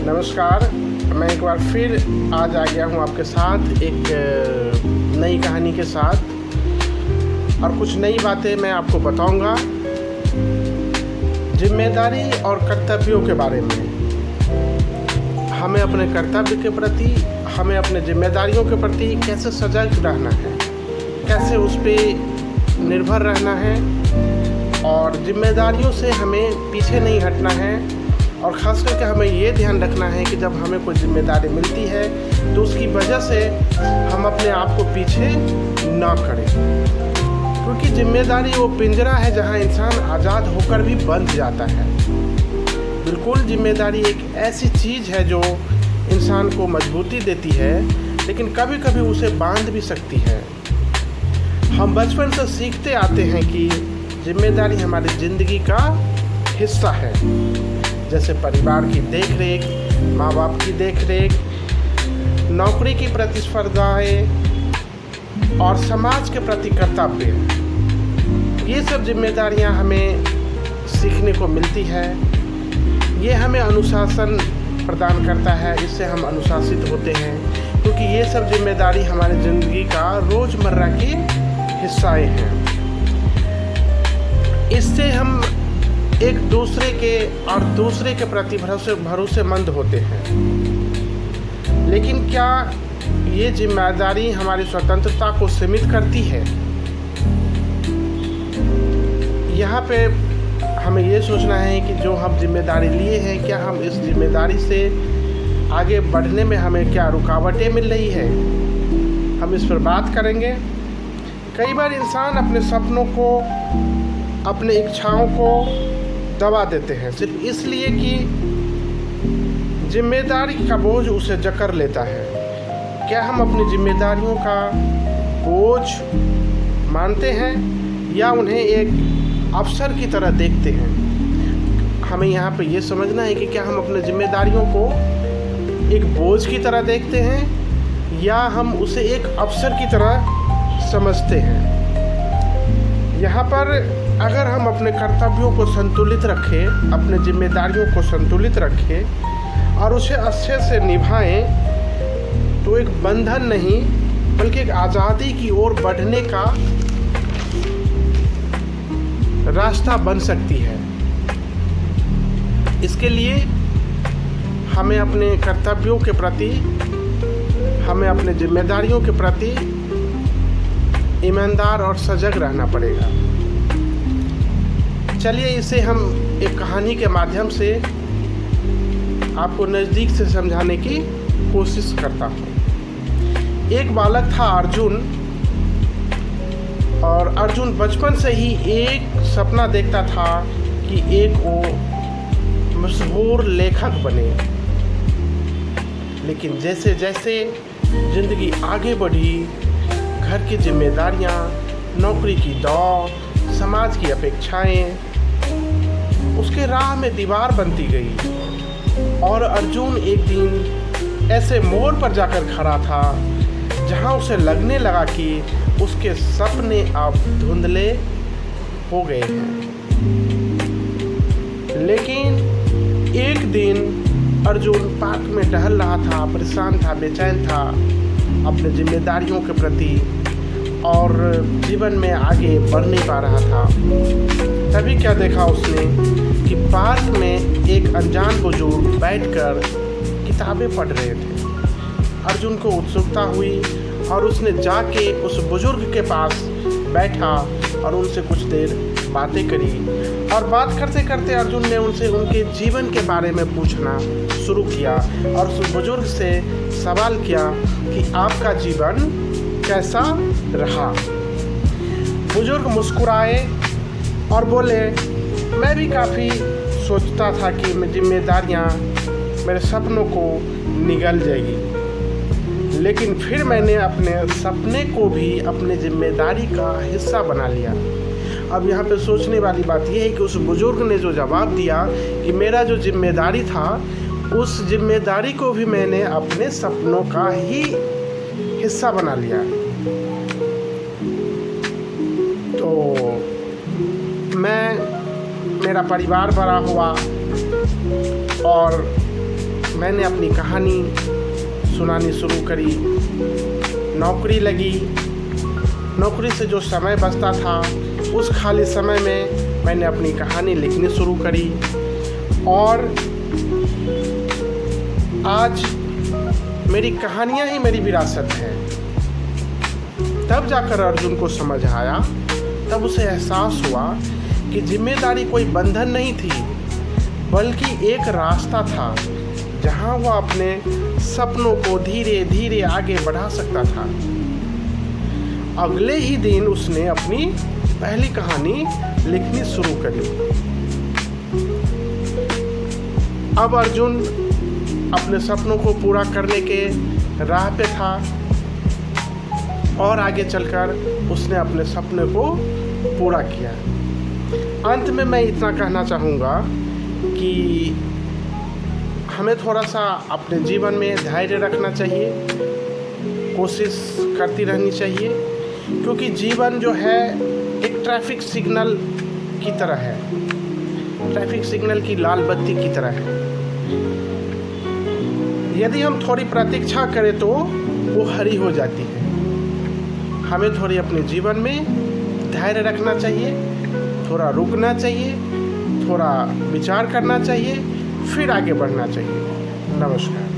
नमस्कार। मैं एक बार फिर आज आ गया हूँ आपके साथ एक नई कहानी के साथ और कुछ नई बातें मैं आपको बताऊंगा जिम्मेदारी और कर्तव्यों के बारे में। हमें अपने कर्तव्य के प्रति, हमें अपने जिम्मेदारियों के प्रति कैसे सजग रहना है, कैसे उस पर निर्भर रहना है और जिम्मेदारियों से हमें पीछे नहीं हटना है। और ख़ास करके हमें ये ध्यान रखना है कि जब हमें कोई जिम्मेदारी मिलती है तो उसकी वजह से हम अपने आप को पीछे ना करें, क्योंकि जिम्मेदारी वो पिंजरा है जहाँ इंसान आज़ाद होकर भी बंध जाता है। बिल्कुल, जिम्मेदारी एक ऐसी चीज़ है जो इंसान को मजबूती देती है, लेकिन कभी कभी उसे बांध भी सकती है। हम बचपन से सीखते आते हैं कि जिम्मेदारी हमारी ज़िंदगी का हिस्सा है, जैसे परिवार की देखरेख, माँ बाप की देखरेख, नौकरी की प्रतिस्पर्धाएं और समाज के प्रति कर्तव्य। ये सब जिम्मेदारियां हमें सीखने को मिलती है। ये हमें अनुशासन प्रदान करता है, इससे हम अनुशासित होते हैं, क्योंकि ये सब जिम्मेदारी हमारी ज़िंदगी का रोज़मर्रा की हिस्साएं हैं। इससे हम एक दूसरे के प्रति भरोसेमंद होते हैं। लेकिन क्या ये जिम्मेदारी हमारी स्वतंत्रता को सीमित करती है? यहाँ पे हमें ये सोचना है कि जो हम जिम्मेदारी लिए हैं, क्या हम इस जिम्मेदारी से आगे बढ़ने में हमें क्या रुकावटें मिल रही है? हम इस पर बात करेंगे। कई बार इंसान अपने सपनों को, अपने इच्छाओं को दबा देते हैं सिर्फ इसलिए कि जिम्मेदारी का बोझ उसे जकड़ लेता है। क्या हम अपनी जिम्मेदारियों का बोझ मानते हैं या उन्हें एक अवसर की तरह देखते हैं? हमें यहाँ पे ये समझना है कि क्या हम अपनी जिम्मेदारियों को एक बोझ की तरह देखते हैं या हम उसे एक अवसर की तरह समझते हैं। यहाँ पर अगर हम अपने कर्तव्यों को संतुलित रखें, अपने जिम्मेदारियों को संतुलित रखें और उसे अच्छे से निभाएं, तो एक बंधन नहीं बल्कि एक आज़ादी की ओर बढ़ने का रास्ता बन सकती है। इसके लिए हमें अपने कर्तव्यों के प्रति, हमें अपने जिम्मेदारियों के प्रति ईमानदार और सजग रहना पड़ेगा। चलिए इसे हम एक कहानी के माध्यम से आपको नज़दीक से समझाने की कोशिश करता हूँ। एक बालक था अर्जुन, और अर्जुन बचपन से ही एक सपना देखता था कि एक वो मशहूर लेखक बने। लेकिन जैसे जैसे ज़िंदगी आगे बढ़ी, घर की जिम्मेदारियाँ, नौकरी की दौड़, समाज की अपेक्षाएं उसके राह में दीवार बनती गई और अर्जुन एक दिन ऐसे मोड़ पर जाकर खड़ा था जहां उसे लगने लगा कि उसके सपने अब धुंधले हो गए हैं। लेकिन एक दिन अर्जुन पार्क में टहल रहा था, परेशान था, बेचैन था अपने जिम्मेदारियों के प्रति और जीवन में आगे बढ़ नहीं पा रहा था। तभी क्या देखा उसने कि पार्क में एक अनजान बुजुर्ग बैठकर किताबें पढ़ रहे थे। अर्जुन को उत्सुकता हुई और उसने जाके उस बुजुर्ग के पास बैठा और उनसे कुछ देर बातें करी। और बात करते करते अर्जुन ने उनसे उनके जीवन के बारे में पूछना शुरू किया और उस बुजुर्ग से सवाल किया कि आपका जीवन कैसा रहा। बुजुर्ग मुस्कुराए और बोले, मैं भी काफ़ी सोचता था कि जिम्मेदारियाँ मेरे सपनों को निगल जाएगी, लेकिन फिर मैंने अपने सपने को भी अपने जिम्मेदारी का हिस्सा बना लिया। अब यहाँ पे सोचने वाली बात यह है कि उस बुजुर्ग ने जो जवाब दिया कि मेरा जो जिम्मेदारी था, उस जिम्मेदारी को भी मैंने अपने सपनों का ही हिस्सा बना लिया। तो मेरा परिवार बड़ा हुआ और मैंने अपनी कहानी सुनानी शुरू करी। नौकरी लगी। नौकरी से जो समय बचता था उस खाली समय में मैंने अपनी कहानी लिखनी शुरू करी और आज मेरी कहानियाँ ही मेरी विरासत है। तब जाकर अर्जुन को समझ आया, तब उसे एहसास हुआ कि जिम्मेदारी कोई बंधन नहीं थी बल्कि एक रास्ता था जहाँ वह अपने सपनों को धीरे धीरे आगे बढ़ा सकता था। अगले ही दिन उसने अपनी पहली कहानी लिखनी शुरू करी। अब अर्जुन अपने सपनों को पूरा करने के राह पे था और आगे चलकर उसने अपने सपने को पूरा किया। अंत में मैं इतना कहना चाहूँगा कि हमें थोड़ा सा अपने जीवन में धैर्य रखना चाहिए, कोशिश करती रहनी चाहिए, क्योंकि जीवन जो है एक ट्रैफिक सिग्नल की तरह है, ट्रैफिक सिग्नल की लाल बत्ती की तरह है। यदि हम थोड़ी प्रतीक्षा करें तो वो हरी हो जाती है। हमें थोड़ी अपने जीवन में धैर्य रखना चाहिए, थोड़ा रुकना चाहिए, थोड़ा विचार करना चाहिए, फिर आगे बढ़ना चाहिए। नमस्कार।